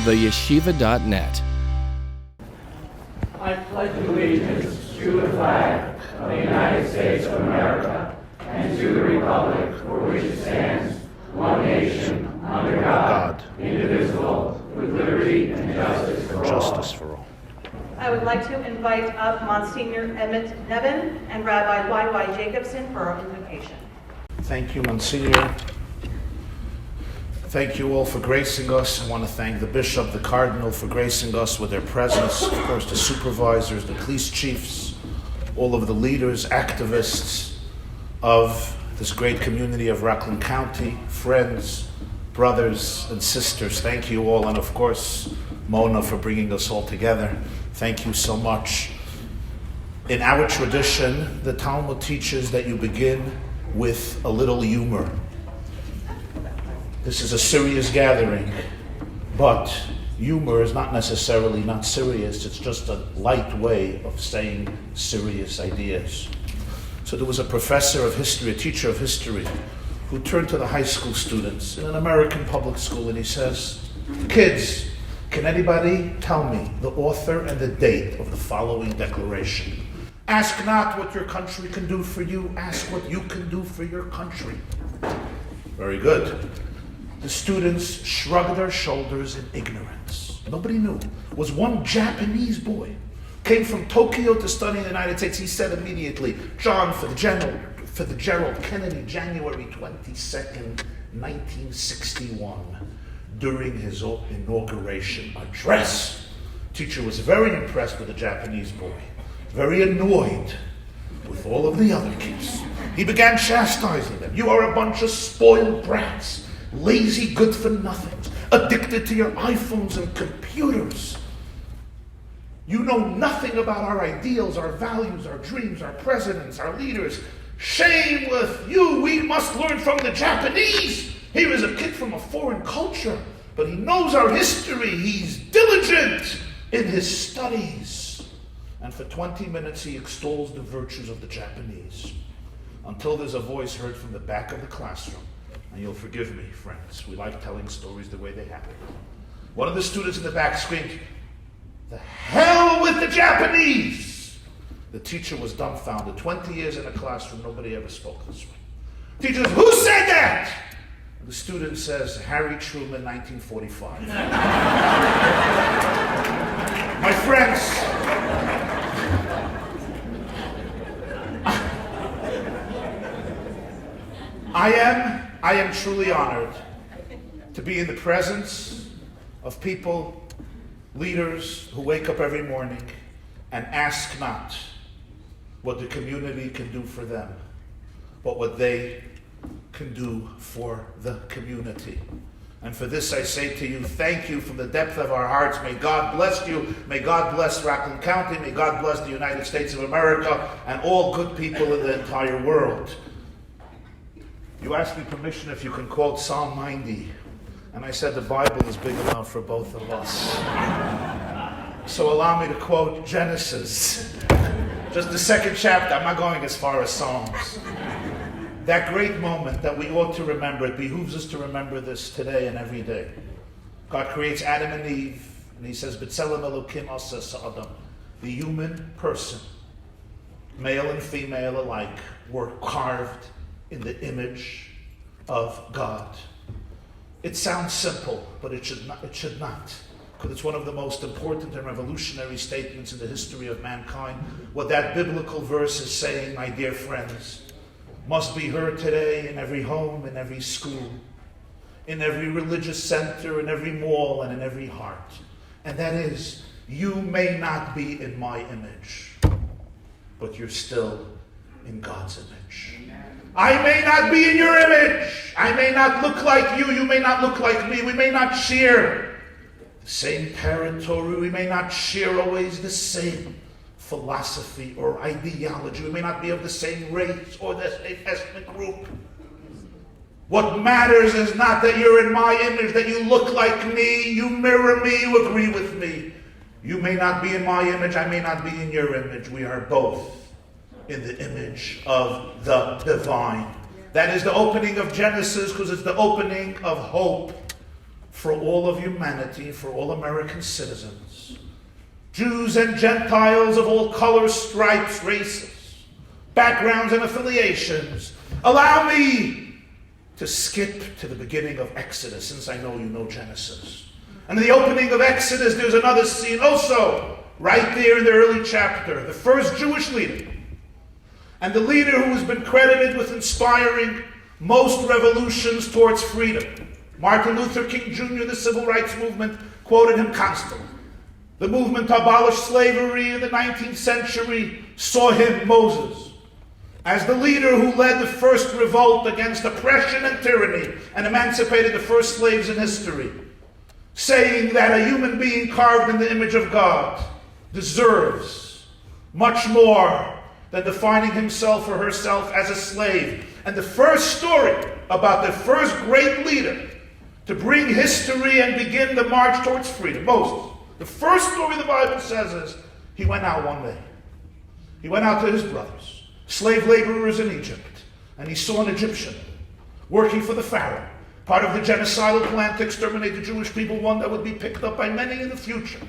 theyeshiva.net. I pledge allegiance to the flag of the United States of America and to the republic for which it stands, one nation, under God, indivisible, with liberty and justice for all. I would like to invite up Monsignor Emmett Nevin and Rabbi YY Jacobson for our invocation. Thank you, Monsignor. Thank you all for gracing us. I want to thank the Bishop, the Cardinal, for gracing us with their presence. Of course, the supervisors, the police chiefs, all of the leaders, activists of this great community of Rockland County, friends, brothers, and sisters. Thank you all. And of course, Mona, for bringing us all together. Thank you so much. In our tradition, the Talmud teaches that you begin with a little humor. This is a serious gathering, but humor is not necessarily not serious. It's just a light way of saying serious ideas. So there was a professor of history, a teacher of history, who turned to the high school students in an American public school and he says, "Kids, can anybody tell me the author and the date of the following declaration? Ask not what your country can do for you, ask what you can do for your country." Very good. The students shrugged their shoulders in ignorance. Nobody knew. It was one Japanese boy. Came from Tokyo to study in the United States. He said immediately, John Fitzgerald Kennedy, January 22nd, 1961, during his inauguration address. Teacher was very impressed with the Japanese boy, very annoyed with all of the other kids. He began chastising them. You are a bunch of spoiled brats. Lazy good-for-nothings, addicted to your iPhones and computers. You know nothing about our ideals, our values, our dreams, our presidents, our leaders. Shame with you. We must learn from the Japanese. Here is a kid from a foreign culture, but he knows our history. He's diligent in his studies. And for 20 minutes he extols the virtues of the Japanese, until there's a voice heard from the back of the classroom. And you'll forgive me, friends. We like telling stories the way they happen. One of the students in the back screamed, "The hell with the Japanese!" The teacher was dumbfounded. 20 years in a classroom, nobody ever spoke this way. Teacher says, "Who said that?" And the student says, "Harry Truman, 1945. My friends, I am truly honored to be in the presence of people, leaders who wake up every morning and ask not what the community can do for them, but what they can do for the community. And for this I say to you, thank you from the depth of our hearts. May God bless you. May God bless Rockland County. May God bless the United States of America and all good people in the entire world. You asked me permission if you can quote Psalm 90. And I said the Bible is big enough for both of us. So allow me to quote Genesis. Just the second chapter. I'm not going as far as Psalms. That great moment that we ought to remember. It behooves us to remember this today and every day. God creates Adam and Eve. And he says, B'Tselem Elokim asa Adam. The human person, male and female alike, were carved in the image of God. It sounds simple, but it should not. Because it's one of the most important and revolutionary statements in the history of mankind. What that biblical verse is saying, my dear friends, must be heard today in every home, in every school, in every religious center, in every mall, and in every heart. And that is, you may not be in my image, but you're still in God's image. I may not be in your image. I may not look like you. You may not look like me. We may not share the same territory. We may not share always the same philosophy or ideology. We may not be of the same race or the same ethnic group. What matters is not that you're in my image, that you look like me, you mirror me, you agree with me. You may not be in my image. I may not be in your image. We are both in the image of the divine. That is the opening of Genesis, because it's the opening of hope for all of humanity, for all American citizens, Jews and Gentiles of all colors, stripes, races, backgrounds, and affiliations. Allow me to skip to the beginning of Exodus, since I know you know Genesis. And in the opening of Exodus, there's another scene also, right there in the early chapter, the first Jewish leader, and the leader who has been credited with inspiring most revolutions towards freedom. Martin Luther King Jr., the civil rights movement, quoted him constantly. The movement to abolish slavery in the 19th century saw him, Moses, as the leader who led the first revolt against oppression and tyranny and emancipated the first slaves in history, saying that a human being carved in the image of God deserves much more than defining himself or herself as a slave. And the first story about the first great leader to bring history and begin the march towards freedom, Moses. The first story the Bible says is, he went out one day. He went out to his brothers, slave laborers in Egypt, and he saw an Egyptian working for the Pharaoh, part of the genocidal plan to exterminate the Jewish people, one that would be picked up by many in the future.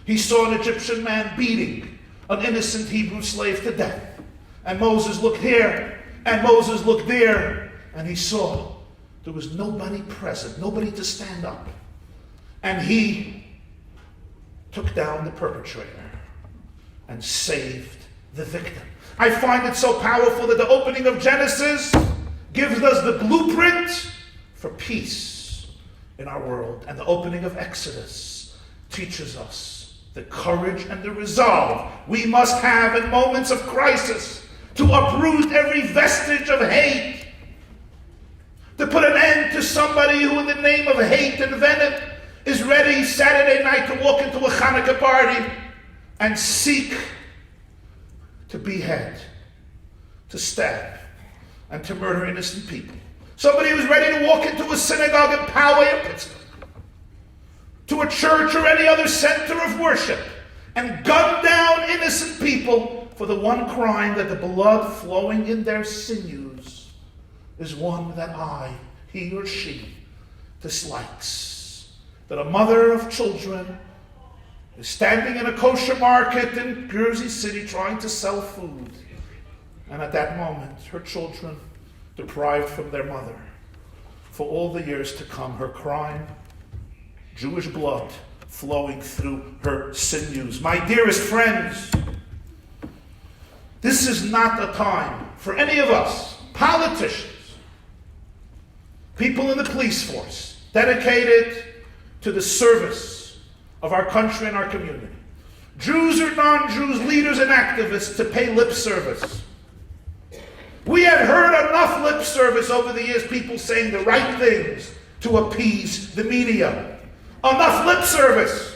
He saw an Egyptian man beating an innocent Hebrew slave to death. And Moses looked here, and Moses looked there, and he saw there was nobody present, nobody to stand up. And he took down the perpetrator and saved the victim. I find it so powerful that the opening of Genesis gives us the blueprint for peace in our world. And the opening of Exodus teaches us the courage and the resolve we must have in moments of crisis to uproot every vestige of hate, to put an end to somebody who in the name of hate and venom is ready Saturday night to walk into a Hanukkah party and seek to behead, to stab, and to murder innocent people. Somebody who's ready to walk into a synagogue in Poway or Pittsburgh, to a church or any other center of worship, and gun down innocent people for the one crime that the blood flowing in their sinews is one that he or she dislikes. That a mother of children is standing in a kosher market in Jersey City trying to sell food. And at that moment, her children deprived from their mother for all the years to come. Her crime, Jewish blood flowing through her sinews. My dearest friends, this is not a time for any of us, politicians, people in the police force, dedicated to the service of our country and our community, Jews or non-Jews, leaders and activists, to pay lip service. We have heard enough lip service over the years, people saying the right things to appease the media. Enough lip service.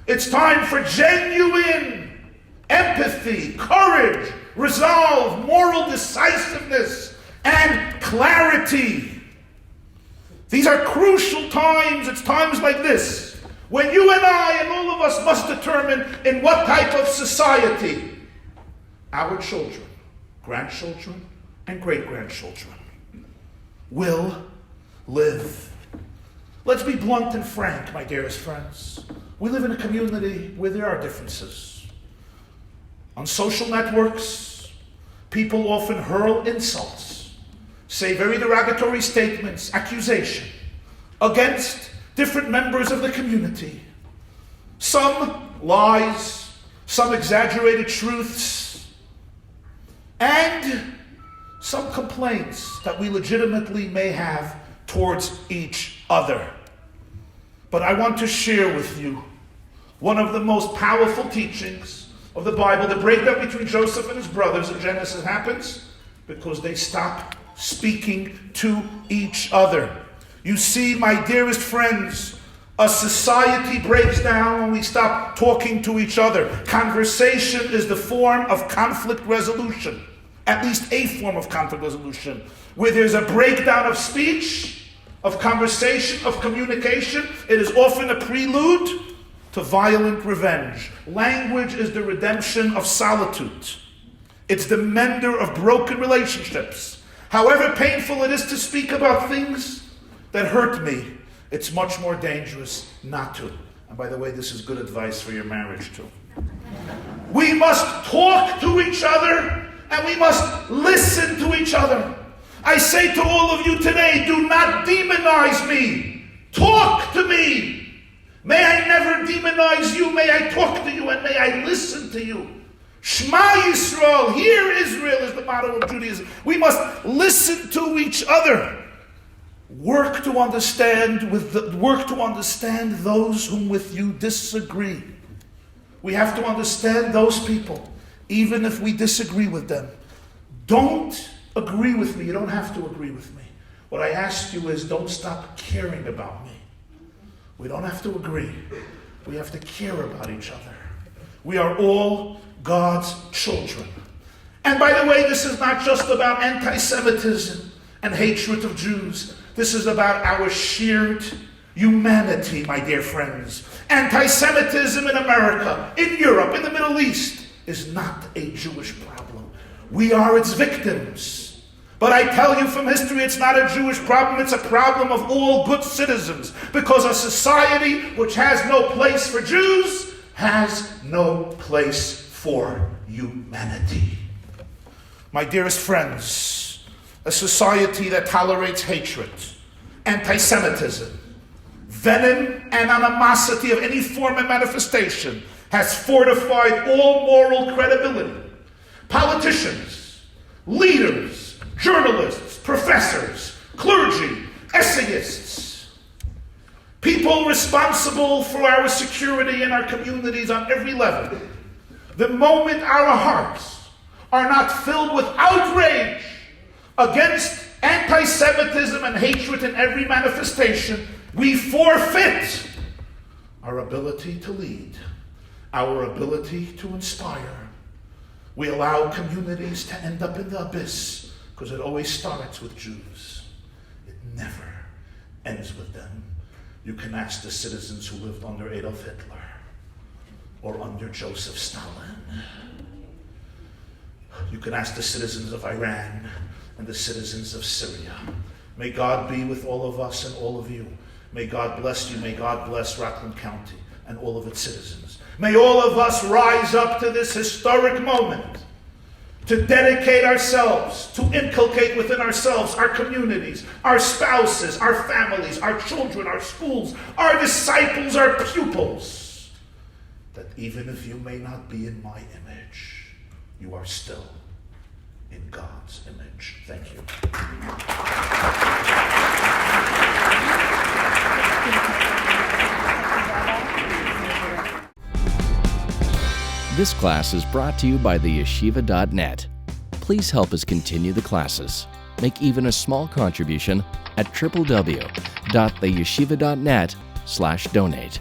It's time for genuine empathy, courage, resolve, moral decisiveness, and clarity. These are crucial times. It's times like this when you and I and all of us must determine in what type of society our children, grandchildren, and great-grandchildren will live. Let's be blunt and frank, my dearest friends. We live in a community where there are differences. On social networks, people often hurl insults, say very derogatory statements, accusation against different members of the community. Some lies, some exaggerated truths, and some complaints that we legitimately may have towards each other. But I want to share with you one of the most powerful teachings of the Bible. The breakup between Joseph and his brothers in Genesis happens because they stop speaking to each other. You see, my dearest friends, a society breaks down when we stop talking to each other. Conversation is the form of conflict resolution, at least a form of conflict resolution. Where there's a breakdown of speech, of conversation, of communication, it is often a prelude to violent revenge. Language is the redemption of solitude. It's the mender of broken relationships. However painful it is to speak about things that hurt me, It's much more dangerous not to. And by the way, this is good advice for your marriage too. We must talk to each other and we must listen to each other. I say to all of you today, do not demonize me. Talk to me. May I never demonize you. May I talk to you and may I listen to you. Shema Yisrael, hear Israel is the motto of Judaism. We must listen to each other. Work to understand those whom with you disagree. We have to understand those people, even if we disagree with them. Don't agree with me. You don't have to agree with me. What I ask you is don't stop caring about me. We don't have to agree. We have to care about each other. We are all God's children. And by the way, this is not just about anti-Semitism and hatred of Jews. This is about our shared humanity, my dear friends. Anti-Semitism in America, in Europe, in the Middle East is not a Jewish problem. We are its victims. But I tell you from history, it's not a Jewish problem, it's a problem of all good citizens. Because a society which has no place for Jews has no place for humanity. My dearest friends, a society that tolerates hatred, anti-Semitism, venom and animosity of any form and manifestation has fortified all moral credibility. Politicians, leaders, journalists, professors, clergy, essayists, people responsible for our security in our communities on every level. The moment our hearts are not filled with outrage against anti-Semitism and hatred in every manifestation, we forfeit our ability to lead, our ability to inspire. We allow communities to end up in the abyss because it always starts with Jews. It never ends with them. You can ask the citizens who lived under Adolf Hitler or under Joseph Stalin. You can ask the citizens of Iran and the citizens of Syria. May God be with all of us and all of you. May God bless you. May God bless Rockland County and all of its citizens. May all of us rise up to this historic moment to dedicate ourselves, to inculcate within ourselves, our communities, our spouses, our families, our children, our schools, our disciples, our pupils, that even if you may not be in my image, you are still in God's image. Thank you. This class is brought to you by theyeshiva.net. Please help us continue the classes. Make even a small contribution at www.theyeshiva.net/donate.